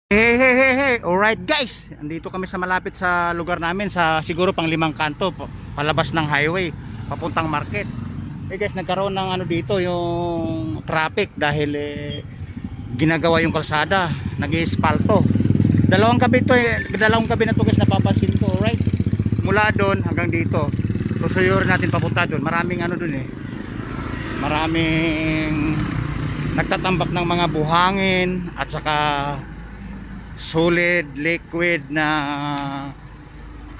Hey. Alright guys, andito kami sa malapit sa lugar namin sa siguro pang 5 kanto palabas ng highway papuntang market. Guys, nagkaroon ng ano dito yung traffic dahil ginagawa yung kalsada, nag-iispalto. Dalawang gabi na to guys, napapansin ko. Alright, mula doon hanggang dito. Susuyurin natin papunta doon. Maraming ano doon maraming nagtatambak ng mga buhangin at saka solid, liquid na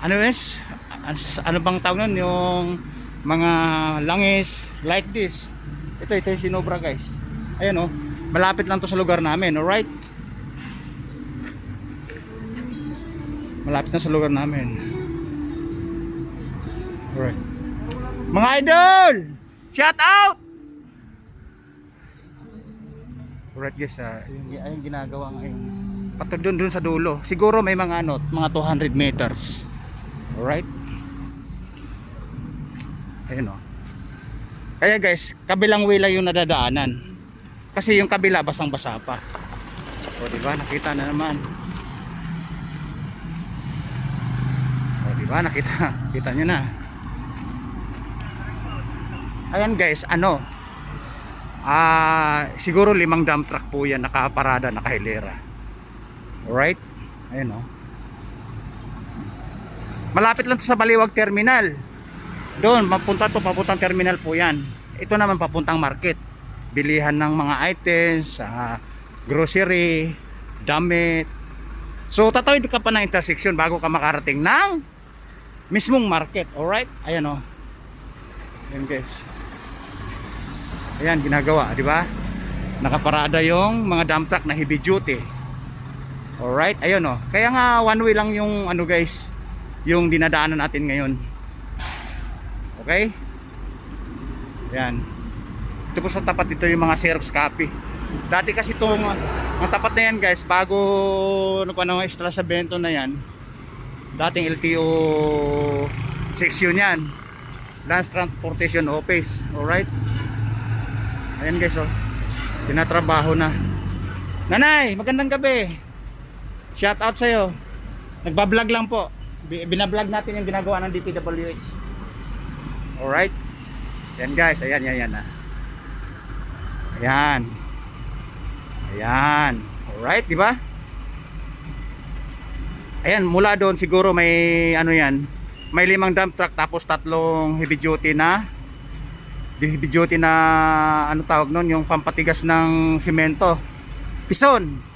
ano bang tawag nun, yung mga langis like this. Ito yung sinobra guys. Ayan malapit lang to sa lugar namin. Alright, malapit na sa lugar namin. Alright mga idol, shout out. Alright guys, yung ginagawa ngayon patod doon sa dulo. Siguro may mga mga 200 meters. Alright. Ayun Kaya guys, kabilang way lang yung nadadaanan. Kasi yung kabila basang-basa pa. O diba, nakita na naman. O diba, nakita nyo na. Ayan guys, siguro 5 dump truck po yan nakaparada, nakahilera. Alright, ayun malapit lang to sa Baliwag Terminal. Doon, papuntang terminal po yan. Ito naman papuntang market. Bilihan ng mga items, grocery, damit. So, tatawid ka pa ng intersection bago ka makarating ng mismong market. Alright, ayan ayan guys. Ayan, ginagawa, di ba? Nakaparada yung mga dump truck na heavy duty. Alright, ayun kaya nga one way lang yung guys, yung dinadaanan natin ngayon. Okay? Yan. Ito po sa tapat dito yung mga Xerox copy. Dati kasi itong ang tapat na yan guys, bago Estrada Bento na yan, dating LTO section yan, Land Transportation Office. Alright, ayan guys tinatrabaho na. Nanay, magandang gabi. Shout out sa'yo. Nagbablog lang po. Binablog natin yung ginagawa ng DPWH. Alright. Yan guys. Ayan. Ayan. Alright, di ba? Ayan, mula doon siguro may may 5 dump truck tapos 3 heavy duty na tawag nun, yung pampatigas ng simento. Pison.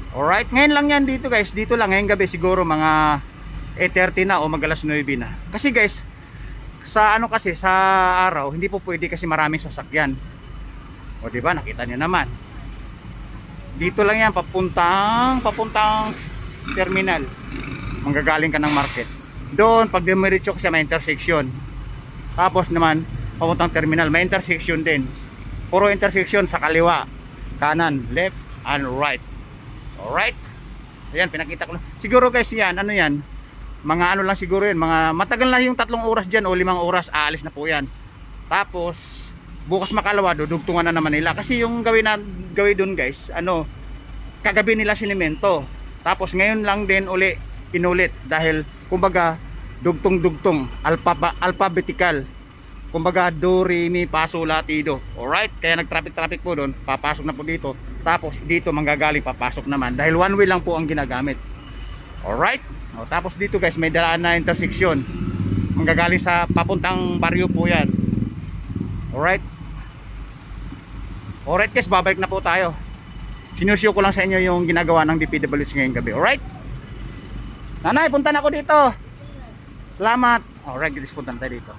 Alright, ngayon lang yan dito guys. Dito lang ngayong gabi siguro mga 8:30 na o mag-alas 9 na. Kasi guys, sa sa araw, hindi po pwede kasi maraming sasakyan. O diba, nakita niyo naman. Dito lang yan, papuntang terminal. Manggagaling ka ng market. Doon, pag dumiretso ka sa may intersection. Tapos naman, papuntang terminal, may intersection din. Puro intersection sa kaliwa, kanan, left, and right. Alright. Ayan, pinakita ko lang. Siguro guys yan, mga lang siguro yan. Mga matagal na yung 3 oras dyan o 5 oras, aalis na po yan. Tapos, bukas makalawa, dudugtungan na naman nila. Kasi yung gawin doon guys, kagabi nila sinemento. Tapos ngayon lang din inulit. Dahil, kumbaga, dugtong-dugtong, alphabetical. Kumbaga, do, re, mi, fa, sol, la, ti, do. Alright, kaya nag-traffic po doon. Papasok na po dito. Tapos dito manggagaling, papasok naman. Dahil one way lang po ang ginagamit. Alright. Tapos dito guys, may dalaan na intersection. Manggagaling sa papuntang baryo po yan. Alright. Alright guys, babalik na po tayo. Sinusyo ko lang sa inyo yung ginagawa ng DPWH ngayong gabi. Alright. Nanay, punta na ako dito. Salamat. Alright guys, punta na tayo dito.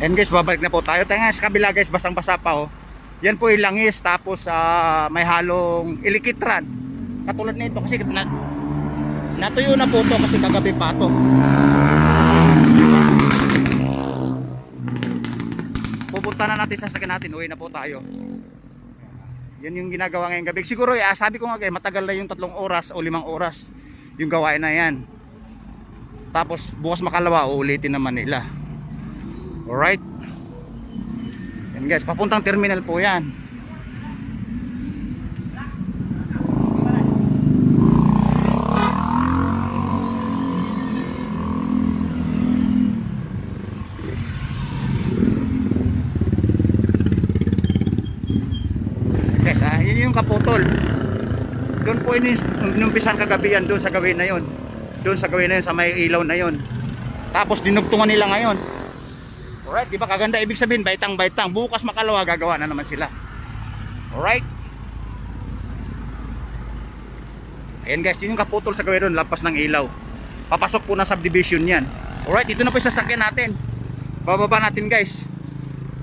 And guys, babalik na po tayo. Tingnan sa kabila guys, basang-basa pa Yan po yung langis, tapos may halong ilikitran. Katulad nito kasi natuyo na po to kasi kagabi pa to. Pupunta na natin sa sakin natin, uwi na po tayo. Yan yung ginagawa ngayong gabi. Siguro sabi ko nga guys, matagal na yung 3 oras o 5 oras yung gawain na yan. Tapos bukas makalawa, uulitin naman nila. Alright. Yan guys, papuntang terminal po yan. Yun yung kaputol. Doon po inumpisan kagabi yan, doon sa gawin na yun. Doon sa gawin na yun, sa may ilaw na yun. Tapos dinugtungan nila ngayon. Alright, di ba kaganda? Ibig sabihin, baitang-baitang. Bukas makalawa, gagawa na naman sila. Alright. Ayan guys, yun yung kaputol sa gawin doon, lampas ng ilaw. Papasok po na subdivision yan. Alright, ito na po yung sasakyan natin. Bababa natin guys.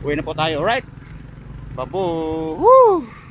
Uwi na po tayo, alright? Babu! Woo!